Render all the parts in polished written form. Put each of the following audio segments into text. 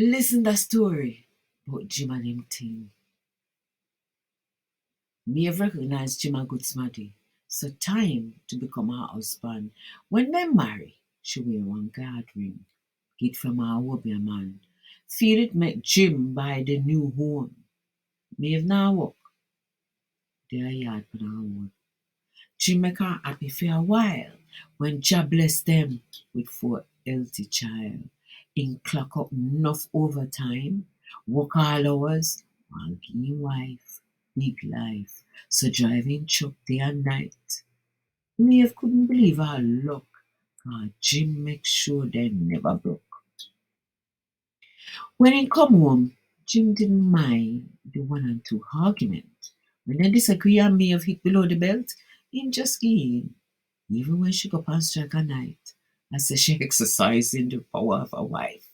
Listen the story about Jim and him team. Me have recognized Jim a good smarty, so time to become her husband. When they marry, she wear one guard ring, get from her hubby man. Feel it make Jim buy the new home. Me have now work, their yard for her own. Jim make her happy for a while when Jah bless them with 4 healthy child. In clock up enough overtime, work all hours, while being wife, big life. So driving truck day and night. Maeve couldn't believe her luck, cause Jim make sure they never broke. When he come home, Jim didn't mind the 1 and 2 argument. When they disagree and Maeve hit below the belt, he just give in. Even when she go on strike at night, I say she exercising the power of a wife.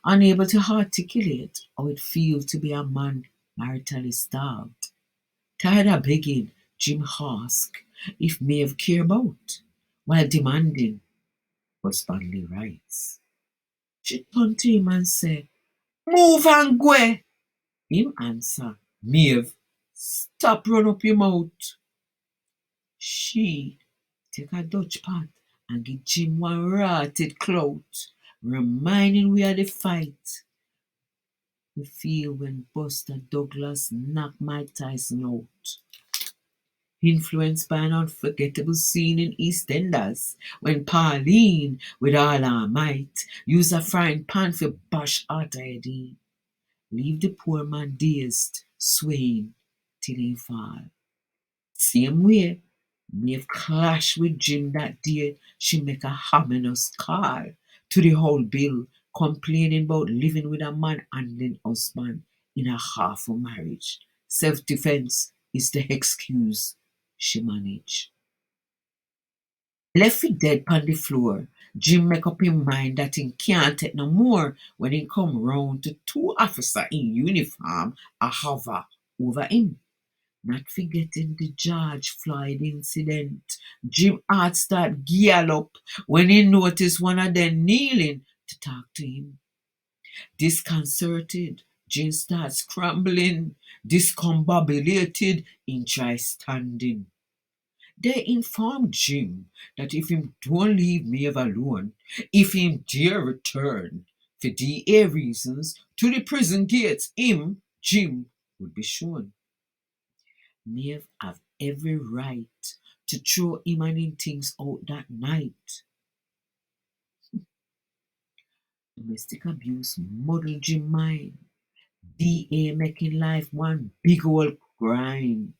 Unable to articulate how it feels to be a man maritally starved. Tired of begging, Jim asked if Maeve care about, while demanding husbandly rights. She turned to him and said, "Move and go." Him answer, "Maeve, stop run up your mouth." She take a Dutch pot and give Jim one rotted clout, reminding we of the fight we feel when Buster Douglas knocked Mike Tyson out. Influenced by an unforgettable scene in EastEnders when Pauline, with all her might, used a frying pan for bash Arthur Eddie, leave the poor man dazed, swaying till he fall. Same way, Maeve clashed with Jim that day. She make a ominous call to the whole bill, complaining about living with a man-handling husband in a half-a marriage. Self-defense is the excuse she manage. Left it dead pon the floor, Jim make up him mind that he can't take no more when he come round to 2 officer in uniform a hover over him. Not forgetting the George Floyd incident, Jim heart start gallop when he noticed one of them kneeling to talk to him. Disconcerted, Jim starts scrambling. Discombobulated, he tries standing. They informed Jim that if him don't leave Maeve alone, if him dare return for DA reasons to the prison gates, him, Jim, would be shown. Maeve have every right to throw him and him things out that night. Domestic abuse muddled Jim mind. DA making life one big old crime.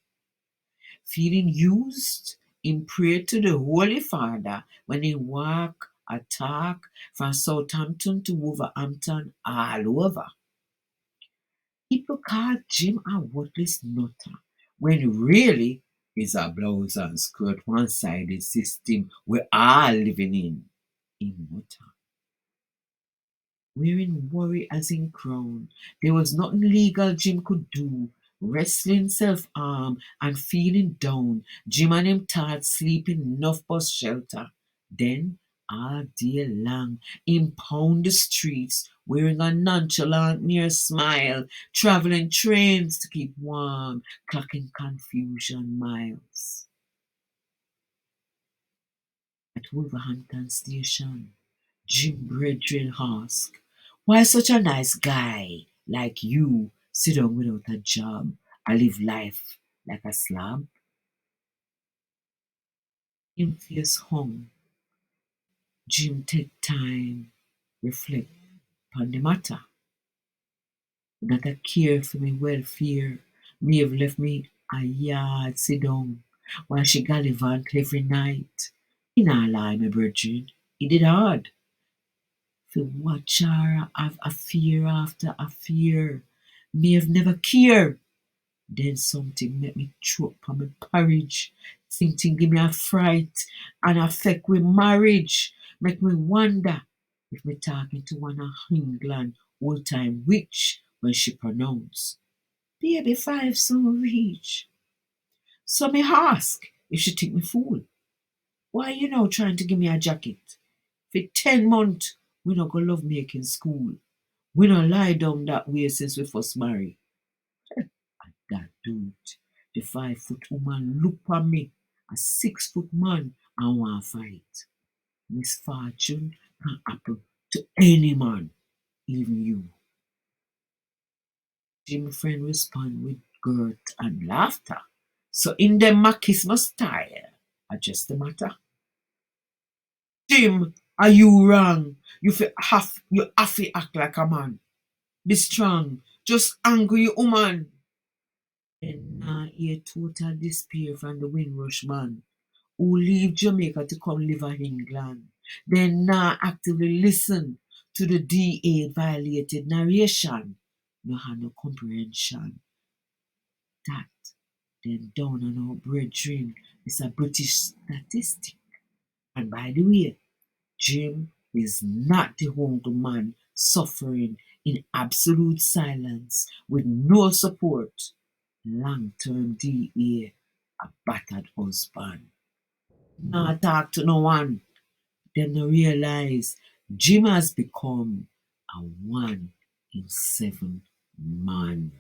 Feeling used, him prayed to the Holy Father when he walk a talk from Southampton to Wolverhampton all over. People call Jim a worthless nutter when really it's a blouse and skirt one-sided system we're all living in nutter. Wearing worry as in crown, there was nothing legal Jim could do. Wrestling self-harm and feeling down, Jim and him thought sleeping enough bus shelter. Then, all day long, him pound the streets, wearing a nonchalant near smile, traveling trains to keep warm, clocking confusion miles. At Wolverhampton Station, Jim brethren asked, "Why such a nice guy like you sit down without a job and live life like a slab?" Him face hung. Jim take time, reflect upon the matter. Not a care for me welfare. Me have left me a yard sit down while she gallivant every night. He not lie, my brethren. He did hard. For watch her have affair after affair. Me have never care. Then something make me choke on my porridge. Something give me a fright and affect with marriage. Make me wonder if me talking to one of England old time witch when she pronounce baby 5 soon reach. So me ask if she think me fool. Why you now trying to give me a jacket? For 10 months we not go love making school. We don't lie down that way since we first married. That dude, the 5 foot woman look at me, a 6 foot man, and want fight. Misfortune can happen to any man, even you. Jim friend respond with girth and laughter. So in them machismo style, adjust the matter. Jim, are you wrong? You have to act like a man. Be strong. Just angry you woman. Then hear total despair from the Windrush man who leave Jamaica to come live in England. Then actively listen to the DA violated narration. No have no comprehension. That then down on our brethren is a British statistic. And by the way, Jim is not the hungry man suffering in absolute silence with no support. Long-term DA, a battered husband. Not talk to no one. Them no realize Jim has become a 1 in 7 man.